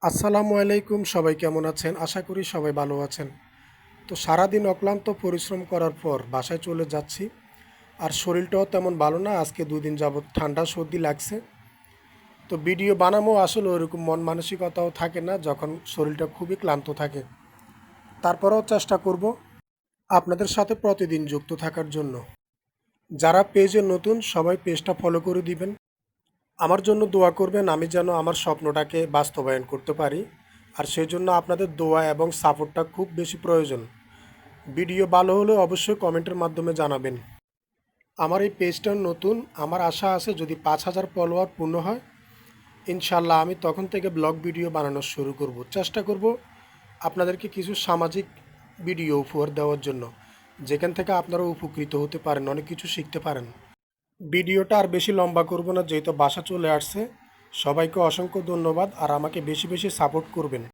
আসসালামু আলাইকুম, সবাই কেমন আছেন? আশা করি সবাই ভালো আছেন। তো সারাদিন অক্লান্ত পরিশ্রম করার পর বাসায় চলে যাচ্ছি। আর শরীরটাও তেমন ভালো না, আজকে 2 দিন যাবৎ ঠান্ডা সর্দি লাগছে। তো ভিডিও বানাবো আসলে ওরকম মন মানসিকতাও থাকে না যখন শরীরটা খুবই ক্লান্ত থাকে। তারপরেও চেষ্টা করব আপনাদের সাথে প্রতিদিন যুক্ত থাকার জন্য। যারা পেজে নতুন সবাই পেজটা ফলো করে দিবেন। আমার জন্য দোয়া করবেন আমি যেন আমার স্বপ্নটাকে বাস্তবায়ন করতে পারি। আর সেজন্য আপনাদের দোয়া এবং সাপোর্টটা খুব বেশি প্রয়োজন। ভিডিও ভালো হলে অবশ্যই কমেন্টের মাধ্যমে জানাবেন। আমার এই পেজটা নতুন, আমার আশা আছে যদি 5,000 ফলোয়ার পূর্ণ হয় ইনশাল্লাহ আমি তখন থেকে ব্লগ ভিডিও বানানো শুরু করব। চেষ্টা করব আপনাদেরকে কিছু সামাজিক ভিডিও উপহার দেওয়ার জন্য, যেখান থেকে আপনারা উপকৃত হতে পারেন, অনেক কিছু শিখতে পারেন। ভিডিওটা আর বেশি লম্বা করব না, যেহেতু বাসা চলে আসছে। সবাইকে অসংখ্য ধন্যবাদ আর আমাকে বেশি বেশি সাপোর্ট করবেন।